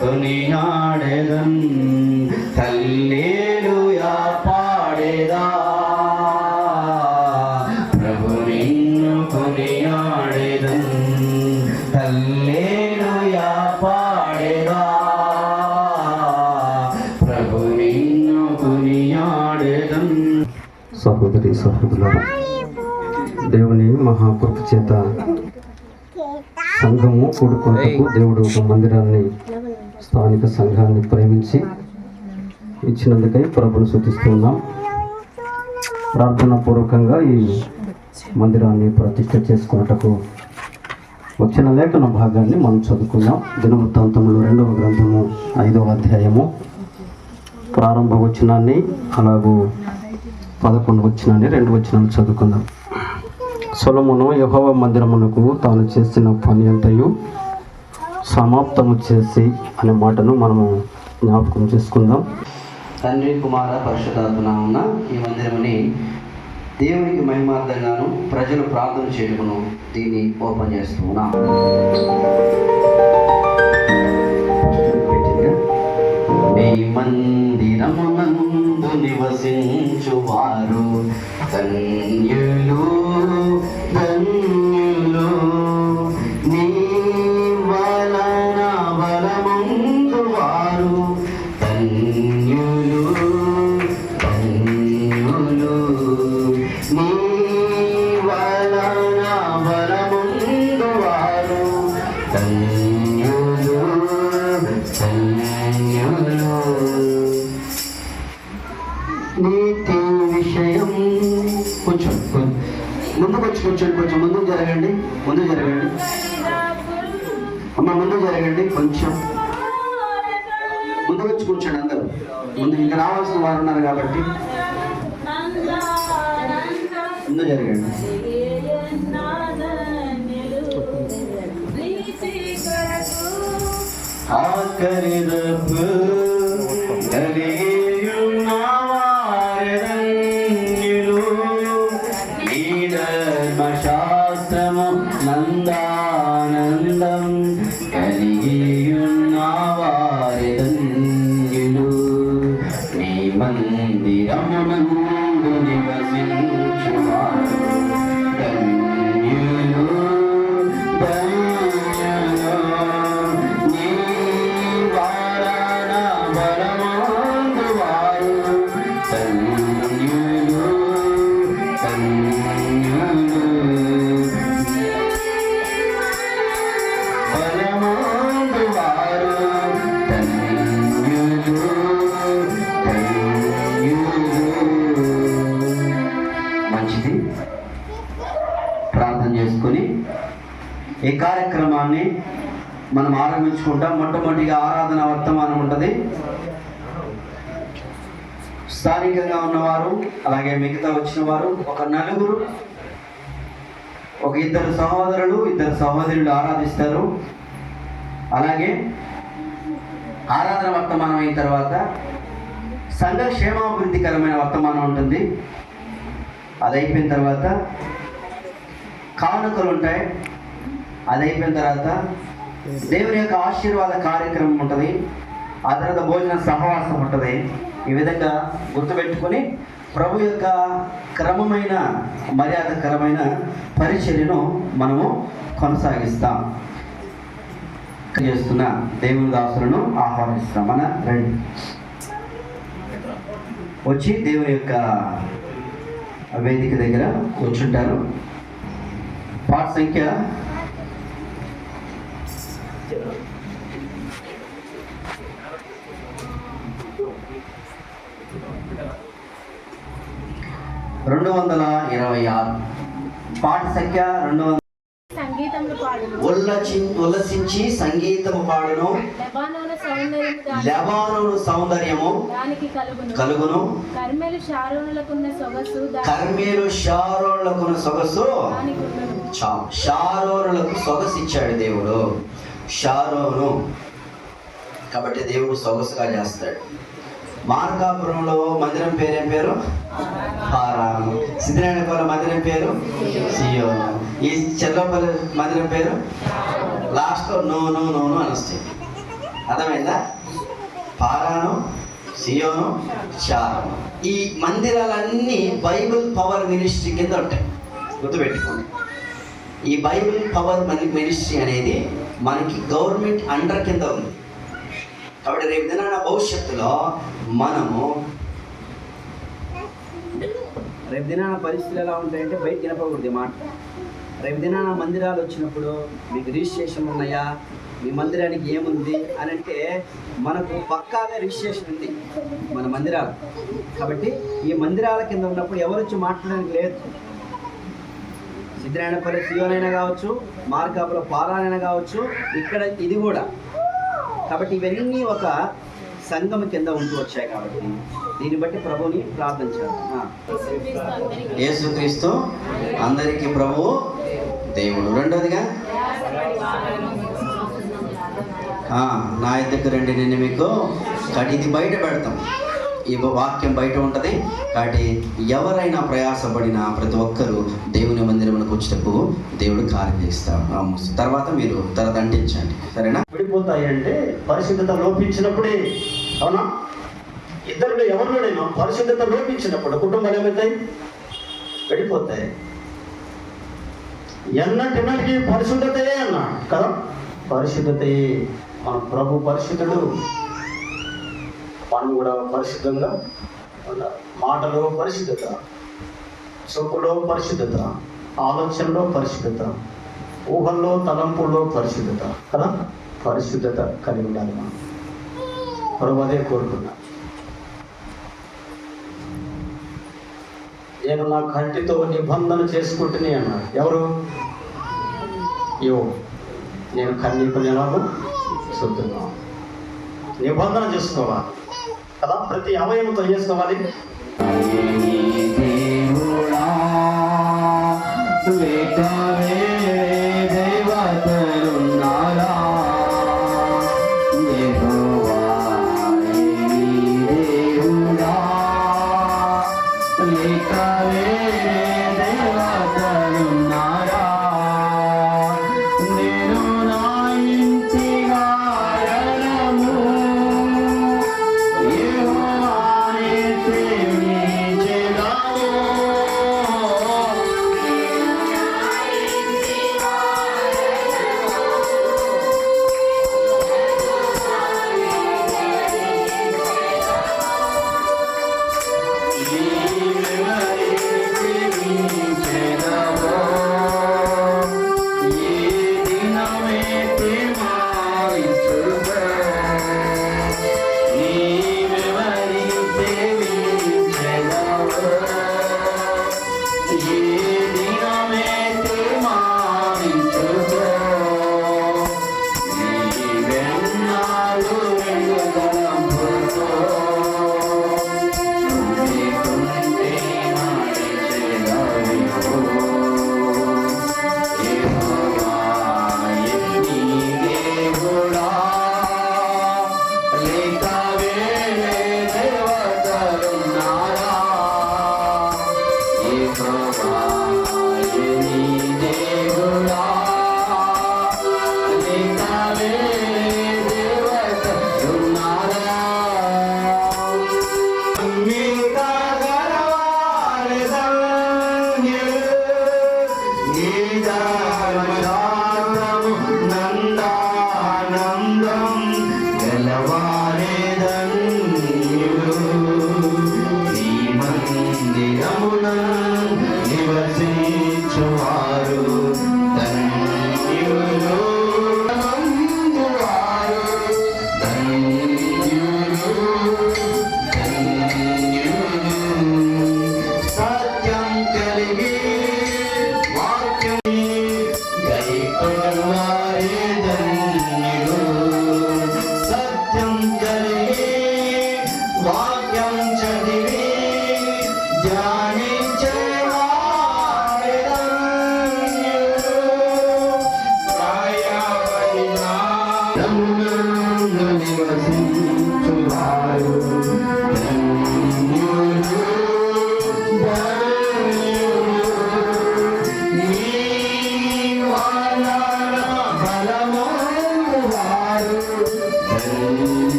కొనియాడెదన్ హల్లెలూయా పాడేదా ప్రభు నిన్ను కొనియాడెదన్ హల్లెలూయా పాడేదా ప్రభు నిన్ను కొనియాడెదన్. సహోదరి సహోదరులారా, దేవుని మహాకృప చేత సంఘము కూడుకుంటూ దేవుడు ఒక మందిరాన్ని, స్థానిక సంఘాన్ని ప్రేమించి ఇచ్చినందుకై ప్రభును స్తుతిస్తూ ఉన్నాం. ప్రార్థనా పూర్వకంగా ఈ మందిరాన్ని ప్రతిష్ఠ చేసుకున్నటకు వచ్చిన లేఖన భాగాన్ని మనం చదువుకుందాం. దినవృత్తాంతములు 2వ గ్రంథము 5వ అధ్యాయము ప్రారంభ వచనాన్ని, అలాగూ 11 వచనాన్ని 2 వచనాలు చదువుకుందాం. సొలొమోను యెహోవా మందిరమునకు తాను చేసిన పని అంతయు సమాప్తము చేసి అనే మాటను మనము జ్ఞాపకం చేసుకుందాం. తండ్రి కుమార పరిశుద్ధాత్మ నామమున ఈ మందిరముని దేవునికి మహిమార్థంగాను ప్రజలు ప్రార్థన చేయడమును దీన్ని ఓపెన్ చేస్తున్నాం. నీ మందిరమునందు నివసించువారు ధన్యులు ధన్యులు, నీ వలన బలముందు వారు ధన్యులు ధన్యులు, నీ వలన బలముందు వారు ధన్యులు ధన్యులు. నీతి విషయం కొంచెం ముందుకు వచ్చి కూర్చోండి, కొంచెం ముందుకు జరగండి, ముందుకు జరగండి అమ్మ, ముందుకు జరగండి, కొంచెం ముందుకు వచ్చి కూర్చోండి. అందరూ ముందు ఇంకా రావాల్సిన వారు ఉన్నారు కాబట్టి ముందు జరగండి. ఆఖరి శాస్త్రము నందానందం కలిగియున్న వారి ధన్యులు, నీ మందిరమునందు నివసించువారు ధన్యులు ధన్యులు, నీ వారణ బలమందు వారు ధన్యులు ధన్యులు, బలమందు వారు ధన్యులు ధన్యులు. మంచిది, ప్రార్థన చేసుకొని ఈ కార్యక్రమాన్ని మనం ఆరంభించుకుంటాం. మొట్టమొదటిగా ఆరాధన వర్తమానం ఉంటుంది. స్థానికంగా ఉన్నవారు, అలాగే మిగతా వచ్చిన వారు ఒక నలుగురు, ఒక 2 సహోదరులు 2 సహోదరులు ఆరాధిస్తారు. అలాగే ఆరాధన వర్తమానం అయిన తర్వాత సంఘ క్షేమాభివృద్ధికరమైన వర్తమానం ఉంటుంది. అది అయిపోయిన తర్వాత కానుకలు ఉంటాయి. అది అయిపోయిన తర్వాత దేవుని యొక్క ఆశీర్వాద కార్యక్రమం ఉంటుంది. ఆ తర్వాత భోజన సహవాసం ఉంటుంది. ఈ విధంగా గుర్తుపెట్టుకొని ప్రభు యొక్క క్రమమైన మర్యాదకరమైన పరిచర్యను మనము కొనసాగిస్తాం. చేస్తున్న దేవుని దాసులను ఆహ్వానిస్తాం. మన రండి, వచ్చి దేవుని యొక్క వేదిక దగ్గర కూర్చుంటారు. పాట సంఖ్య 226. పాట సంఖ్య 200. ఉల్లసించి సంగీతము పాడును, లెబానోను సౌందర్యము కలుగును, కర్మెలు షారోనులకున్న సొగసు. షారోనులకు సొగసు ఇచ్చాడు దేవుడు. షారోను కాబట్టి దేవుడు సొగసుగా చేస్తాడు. మార్కాపురంలో మందిరం పేరేం పేరు? హారాము. సిద్ధినారాయణపురం మందిరం పేరు సియోను. ఈ చెర్లోపల్లి మందిరం పేరు లాస్ట్ నో నో నో అని వస్తాయి. అర్థమైందా? పారాను, సియోను, షారోను. ఈ మందిరాలన్నీ బైబిల్ పవర్ మినిస్ట్రీ కింద ఉంటాయి. గుర్తుపెట్టుకోండి, ఈ బైబిల్ పవర్ మినిస్ట్రీ అనేది మనకి గవర్నమెంట్ అండర్ కింద ఉంది. కాబట్టి రేపు దినాన భవిష్యత్తులో మనము రేపు దినాన పరిస్థితులు ఎలా ఉంటాయంటే బయట వినపకూడదు మాట. రేపు దినాన మందిరాలు వచ్చినప్పుడు మీకు రిజిస్ట్రేషన్ ఉన్నాయా, మీ మందిరానికి ఏముంది అని అంటే మనకు పక్కాగా రిజిస్ట్రేషన్ ఉంది మన మందిరాలు. కాబట్టి ఈ మందిరాల కింద ఉన్నప్పుడు ఎవరు వచ్చి మాట్లాడడానికి లేదు. సిద్ధరాయనపల్లి సియోనైనా కావచ్చు, మార్కాపుల పారాయణ కావచ్చు, ఇక్కడ ఇది కూడా. కాబట్టి ఇవన్నీ ఒక సంఘం కింద ఉంటూ వచ్చాయి. కాబట్టి దీన్ని బట్టి ప్రభువుని ప్రార్థించాలి. యేసుక్రీస్తు అందరికీ ప్రభువు దేవుడు. రెండోదిగా నా దగ్గర రండి, నేను మీకు ఇది బయట పెడతాం. ఈ వాక్యం బయట ఉంటుంది. కాబట్టి ఎవరైనా ప్రయాసపడిన ప్రతి ఒక్కరూ దేవుని మందిరంలోకి వచ్చేటప్పుడు దేవుడు కార్యం చేస్తాడు. తర్వాత మీరు తర్వాత అంటించండి, సరేనా? విడిపోతాయి అంటే పరిశుద్ధత లోపించినప్పుడే. అవునా? ఇద్దరులో ఎవరిలోనైనా పరిశుద్ధత లోపించినప్పుడు కుటుంబాలు ఏమవుతాయి? విడిపోతాయి. ఎన్నటిన్నటికీ పరిశుద్ధతయే అన్నాడు కదా. పరిశుద్ధతయే మన ప్రభు పరిశుద్ధుడు. మనం కూడా పరిశుద్ధంగా ఉండాలి. మాటలో పరిశుద్ధత, చూపులో పరిశుద్ధత, ఆలోచనలో పరిశుద్ధత, ఊహల్లో తలంపుల్లో పరిశుద్ధత కదా. పరిశుద్ధత కలిగి ఉండాలి మనం. ప్రభు అదే కోరుకున్నా. నేను నా కంటితో నిబంధన చేసుకుంటుని అన్నాడు. ఎవరు? నేను కన్నీకుని ఎలాగో చూస్తున్నాను. నిబంధన చేసుకోవాలి కదా. ప్రతి అవయవంతో చేసుకోవాలి.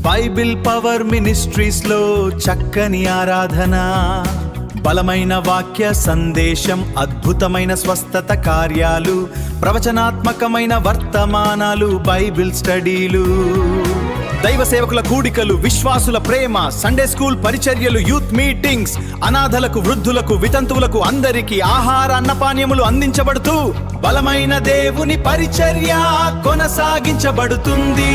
బైబిల్ పవర్ మినిస్ట్రీస్ లో చక్కని ఆరాధన, బలమైన వాక్య సందేశం, అద్భుతమైన స్వస్థత కార్యాలు, ప్రవచనాత్మకమైన వర్తమానాలు, బైబిల్ స్టడీలు, దైవ సేవకుల కూడికలు, విశ్వాసుల ప్రేమ, సండే స్కూల్ పరిచర్యలు, యూత్ మీటింగ్స్, అనాథలకు, వృద్ధులకు, వితంతువులకు అందరికీ ఆహార అన్నపానీయములు అందించబడుతూ బలమైన దేవుని పరిచర్య కొనసాగించబడుతుంది.